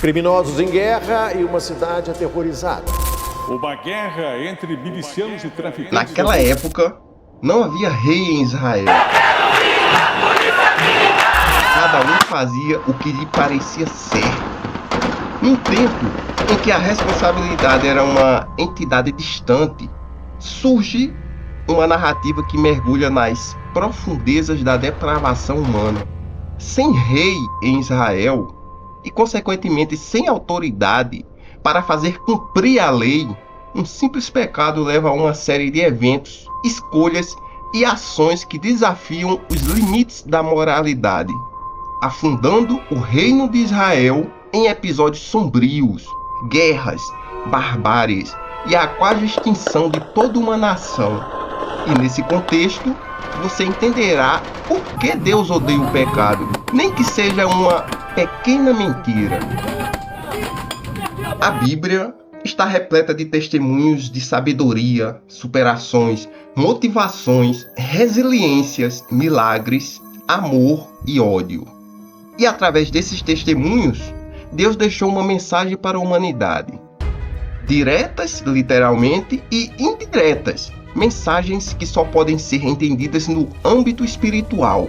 Criminosos em guerra e uma cidade aterrorizada. Uma guerra entre milicianos e traficantes. Naquela época, não havia rei em Israel. Cada um fazia o que lhe parecia certo. Num tempo em que a responsabilidade era uma entidade distante, surge uma narrativa que mergulha nas profundezas da depravação humana. Sem rei em Israel e, consequentemente, sem autoridade para fazer cumprir a lei, um simples pecado leva a uma série de eventos, escolhas e ações que desafiam os limites da moralidade, afundando o reino de Israel em episódios sombrios, guerras, barbáries e a quase extinção de toda uma nação. E nesse contexto, você entenderá por que Deus odeia o pecado, nem que seja uma pequena mentira. A Bíblia está repleta de testemunhos de sabedoria, superações, motivações, resiliências, milagres, amor e ódio. E através desses testemunhos, Deus deixou uma mensagem para a humanidade. Diretas, literalmente, e indiretas. Mensagens que só podem ser entendidas no âmbito espiritual,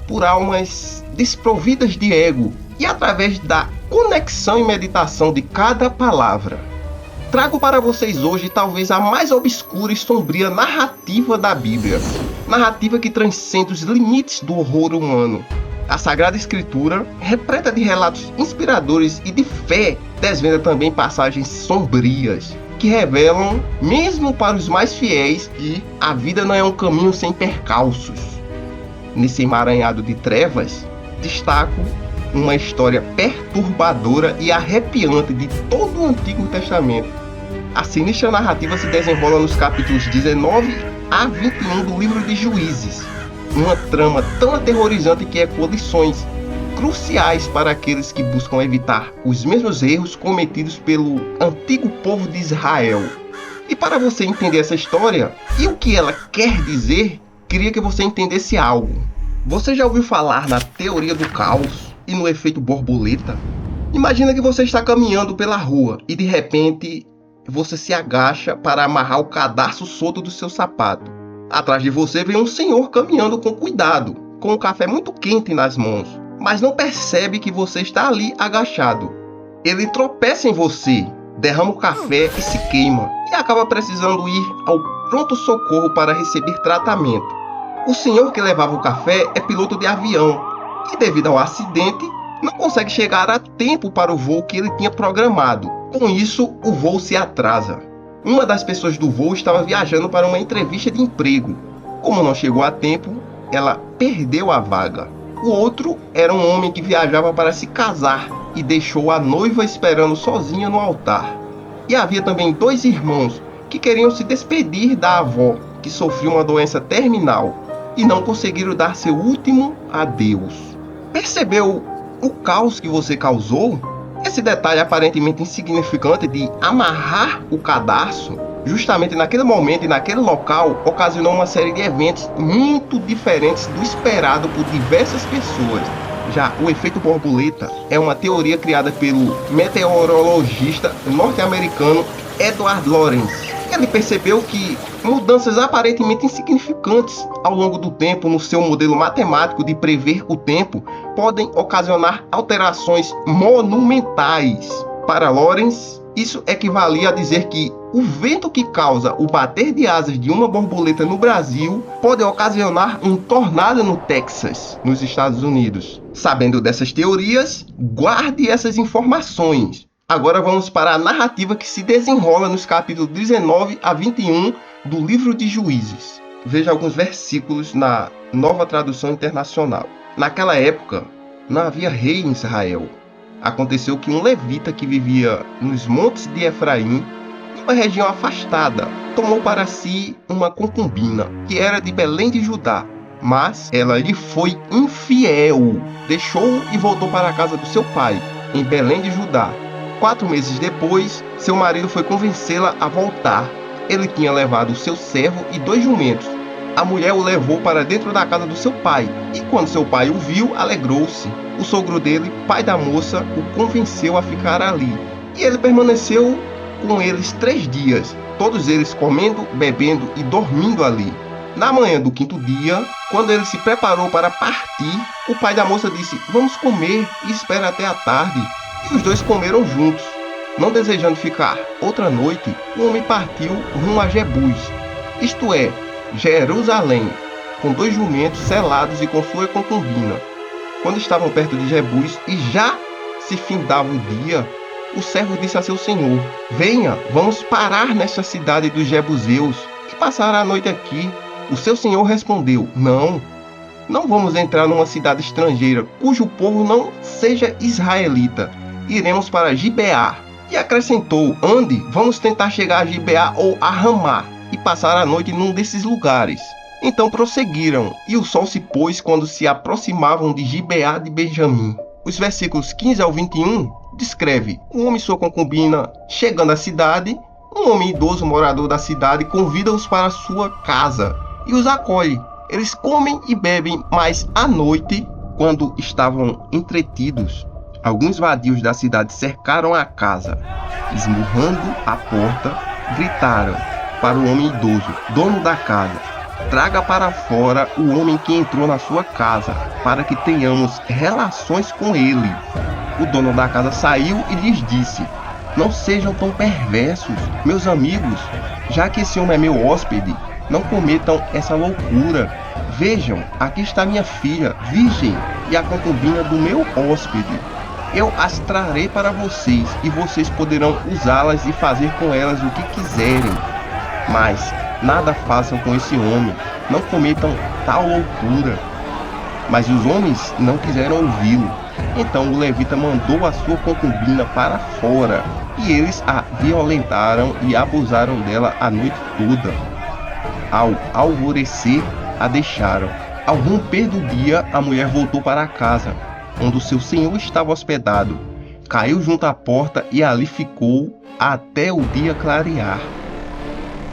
por almas desprovidas de ego e através da conexão e meditação de cada palavra. Trago para vocês hoje talvez a mais obscura e sombria narrativa da Bíblia, narrativa que transcende os limites do horror humano. A Sagrada Escritura, repleta de relatos inspiradores e de fé, desvenda também passagens sombrias, que revelam, mesmo para os mais fiéis, que a vida não é um caminho sem percalços. Nesse emaranhado de trevas, destaco uma história perturbadora e arrepiante de todo o Antigo Testamento. A sinistra narrativa se desenrola nos capítulos 19 a 21 do livro de Juízes, uma trama tão aterrorizante que ecoa lições cruciais para aqueles que buscam evitar os mesmos erros cometidos pelo antigo povo de Israel. E para você entender essa história e o que ela quer dizer, queria que você entendesse algo. Você já ouviu falar na teoria do caos e no efeito borboleta? Imagina que você está caminhando pela rua e de repente você se agacha para amarrar o cadarço solto do seu sapato. Atrás de você vem um senhor caminhando com cuidado, com um café muito quente nas mãos, mas não percebe que você está ali agachado. Ele tropeça em você, derrama o café e se queima, e acaba precisando ir ao pronto-socorro para receber tratamento. O senhor que levava o café é piloto de avião, e devido ao acidente, não consegue chegar a tempo para o voo que ele tinha programado. Com isso, o voo se atrasa. Uma das pessoas do voo estava viajando para uma entrevista de emprego. Como não chegou a tempo, ela perdeu a vaga. O outro era um homem que viajava para se casar e deixou a noiva esperando sozinha no altar. E havia também dois irmãos que queriam se despedir da avó, que sofreu uma doença terminal, e não conseguiram dar seu último adeus. Percebeu o caos que você causou? Esse detalhe aparentemente insignificante de amarrar o cadarço, justamente naquele momento e naquele local, ocasionou uma série de eventos muito diferentes do esperado por diversas pessoas. Já o efeito borboleta é uma teoria criada pelo meteorologista norte-americano Edward Lorenz. Ele percebeu que mudanças aparentemente insignificantes ao longo do tempo no seu modelo matemático de prever o tempo podem ocasionar alterações monumentais. Para Lorenz, isso equivalia a dizer que o vento que causa o bater de asas de uma borboleta no Brasil pode ocasionar um tornado no Texas, nos Estados Unidos. Sabendo dessas teorias, guarde essas informações. Agora vamos para a narrativa que se desenrola nos capítulos 19 a 21 do livro de Juízes. Veja alguns versículos na Nova Tradução Internacional. Naquela época, não havia rei em Israel. Aconteceu que um levita que vivia nos montes de Efraim, uma região afastada, tomou para si uma concubina, que era de Belém de Judá. Mas ela lhe foi infiel, deixou-o e voltou para a casa do seu pai, em Belém de Judá. 4 meses depois, seu marido foi convencê-la a voltar. Ele tinha levado o seu servo e 2 jumentos. A mulher o levou para dentro da casa do seu pai, e quando seu pai o viu, alegrou-se. O sogro dele, pai da moça, o convenceu a ficar ali. E ele permaneceu com eles 3 dias, todos eles comendo, bebendo e dormindo ali. Na manhã do 5º dia, quando ele se preparou para partir, o pai da moça disse: "Vamos comer e espera até a tarde." E os dois comeram juntos. Não desejando ficar outra noite, o homem partiu rumo a Jebus, isto é, Jerusalém, com 2 jumentos selados e com sua concubina. Quando estavam perto de Jebus e já se findava o dia, o servo disse a seu senhor: "Venha, vamos parar nesta cidade dos Jebuseus e passar a noite aqui." O seu senhor respondeu: Não vamos entrar numa cidade estrangeira, cujo povo não seja israelita. Iremos para Gibeá." E acrescentou: "Ande, vamos tentar chegar a Gibeá ou a Ramá e passar a noite num desses lugares." Então prosseguiram, e o sol se pôs quando se aproximavam de Gibeá de Benjamim. Os versículos 15 ao 21 descreve um homem e sua concubina chegando à cidade. Um homem idoso morador da cidade convida-os para sua casa e os acolhe. Eles comem e bebem, mas à noite, quando estavam entretidos, alguns vadios da cidade cercaram a casa. Esmurrando a porta, gritaram para o homem idoso, dono da casa: "Traga para fora o homem que entrou na sua casa, para que tenhamos relações com ele." O dono da casa saiu e lhes disse: "Não sejam tão perversos, meus amigos, já que esse homem é meu hóspede, não cometam essa loucura. Vejam, aqui está minha filha, virgem, e a concubina do meu hóspede. Eu as trarei para vocês, e vocês poderão usá-las e fazer com elas o que quiserem. Mas nada façam com esse homem, não cometam tal loucura." Mas os homens não quiseram ouvi-lo. Então o levita mandou a sua concubina para fora, e eles a violentaram e abusaram dela a noite toda. Ao alvorecer, a deixaram. Ao romper do dia, a mulher voltou para casa, onde o seu senhor estava hospedado. Caiu junto à porta e ali ficou até o dia clarear.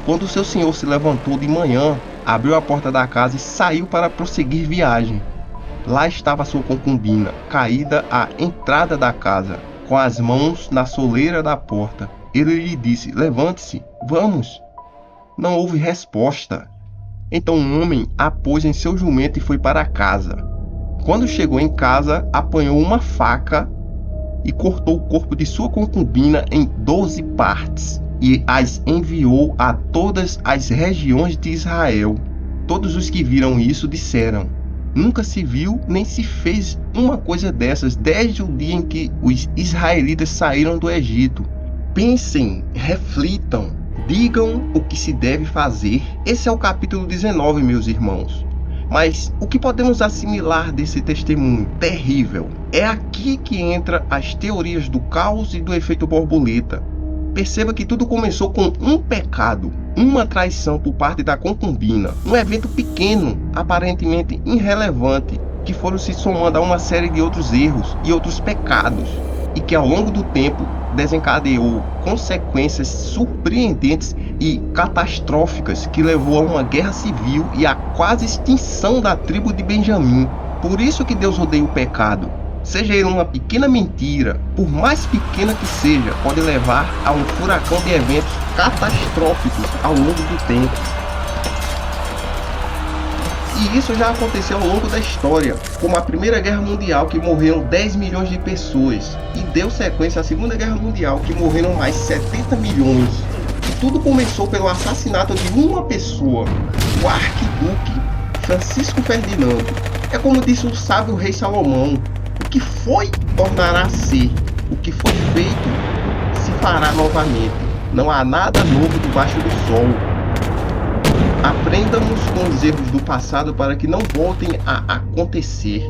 Quando o seu senhor se levantou de manhã, abriu a porta da casa e saiu para prosseguir viagem. Lá estava sua concubina, caída à entrada da casa, com as mãos na soleira da porta. Ele lhe disse: "Levante-se, vamos." Não houve resposta. Então o homem a pôs em seu jumento e foi para casa. Quando chegou em casa, apanhou uma faca e cortou o corpo de sua concubina em 12 partes e as enviou a todas as regiões de Israel. Todos os que viram isso disseram: "Nunca se viu nem se fez uma coisa dessas desde o dia em que os israelitas saíram do Egito." Pensem, reflitam, digam o que se deve fazer. Esse é o capítulo 19, meus irmãos. Mas o que podemos assimilar desse testemunho terrível? É aqui que entra as teorias do caos e do efeito borboleta. Perceba que tudo começou com um pecado, uma traição por parte da concubina, um evento pequeno, aparentemente irrelevante, que foram se somando a uma série de outros erros e outros pecados, e que ao longo do tempo desencadeou consequências surpreendentes e catastróficas que levou a uma guerra civil e à quase extinção da tribo de Benjamim. Por isso que Deus odeia o pecado. Seja ele uma pequena mentira, por mais pequena que seja, pode levar a um furacão de eventos catastróficos ao longo do tempo. E isso já aconteceu ao longo da história, como a Primeira Guerra Mundial, que morreram 10 milhões de pessoas, e deu sequência à Segunda Guerra Mundial, que morreram mais 70 milhões. E tudo começou pelo assassinato de uma pessoa, o arquiduque Francisco Ferdinando. É como disse o sábio rei Salomão: "O que foi, tornará a ser. O que foi feito, se fará novamente. Não há nada novo debaixo do sol." Aprendamos com os erros do passado para que não voltem a acontecer.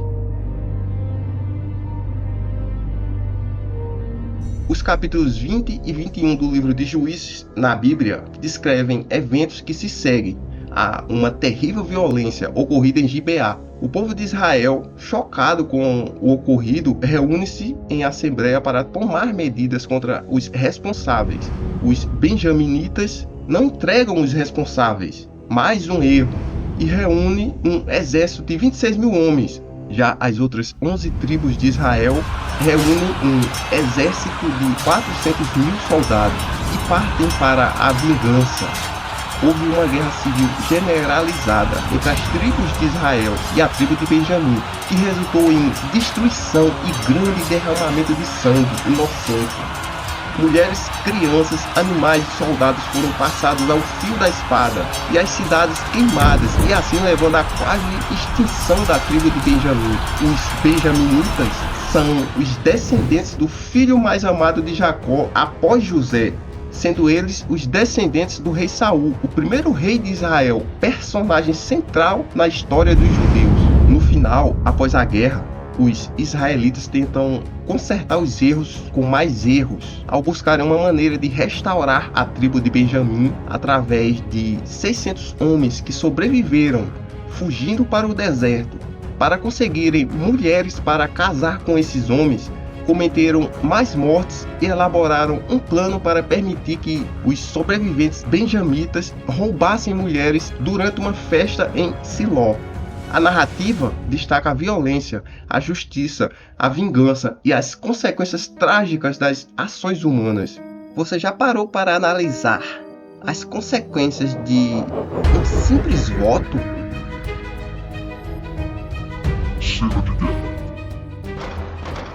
Os capítulos 20 e 21 do livro de Juízes, na Bíblia, descrevem eventos que se seguem a uma terrível violência ocorrida em Gibeá. O povo de Israel, chocado com o ocorrido, reúne-se em assembleia para tomar medidas contra os responsáveis. Os benjaminitas não entregam os responsáveis. Mais um erro. e reúne um exército de 26 mil homens. Já as outras 11 tribos de Israel reúnem um exército de 400 mil soldados e partem para a vingança. Houve uma guerra civil generalizada entre as tribos de Israel e a tribo de Benjamim, que resultou em destruição e grande derramamento de sangue inocente. Mulheres, crianças, animais e soldados foram passados ao fio da espada e as cidades queimadas, e assim levando à quase extinção da tribo de Benjamim. Os benjaminitas são os descendentes do filho mais amado de Jacó após José, sendo eles os descendentes do rei Saul, o primeiro rei de Israel, personagem central na história dos judeus. No final, após a guerra, os israelitas tentam consertar os erros com mais erros, ao buscarem uma maneira de restaurar a tribo de Benjamim através de 600 homens que sobreviveram, fugindo para o deserto. Para conseguirem mulheres para casar com esses homens, cometeram mais mortes e elaboraram um plano para permitir que os sobreviventes benjamitas roubassem mulheres durante uma festa em Siló. A narrativa destaca a violência, a justiça, a vingança e as consequências trágicas das ações humanas. Você já parou para analisar as consequências de um simples voto?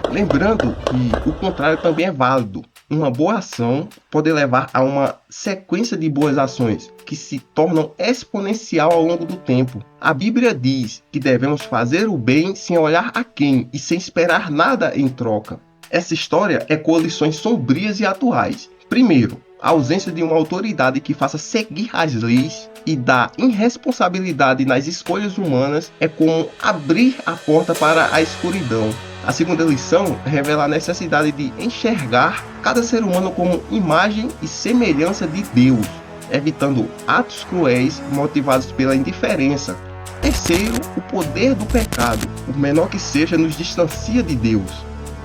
Lembrando que o contrário também é válido. Uma boa ação pode levar a uma sequência de boas ações que se tornam exponencial ao longo do tempo. A Bíblia diz que devemos fazer o bem sem olhar a quem e sem esperar nada em troca. Essa história ecoa lições sombrias e atuais. Primeiro, a ausência de uma autoridade que faça seguir as leis e da irresponsabilidade nas escolhas humanas é como abrir a porta para a escuridão. A segunda lição revela a necessidade de enxergar cada ser humano como imagem e semelhança de Deus, evitando atos cruéis motivados pela indiferença. Terceiro, o poder do pecado, por menor que seja, nos distancia de Deus.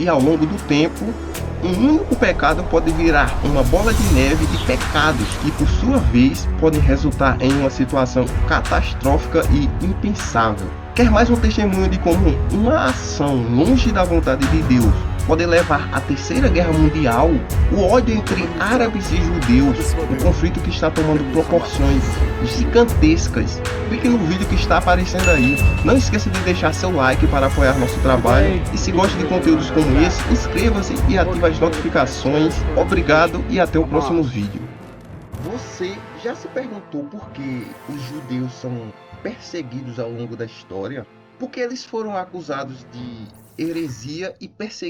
E ao longo do tempo, um único pecado pode virar uma bola de neve de pecados que, por sua vez, podem resultar em uma situação catastrófica e impensável. Quer mais um testemunho de como uma ação longe da vontade de Deus pode levar à Terceira Guerra Mundial? O ódio entre árabes e judeus, o conflito que está tomando proporções gigantescas. Clique no vídeo que está aparecendo aí. Não esqueça de deixar seu like para apoiar nosso trabalho. E se gosta de conteúdos como esse, inscreva-se e ative as notificações. Obrigado e até o próximo vídeo. Você já se perguntou por que os judeus são perseguidos ao longo da história? Porque eles foram acusados de heresia e perseguidos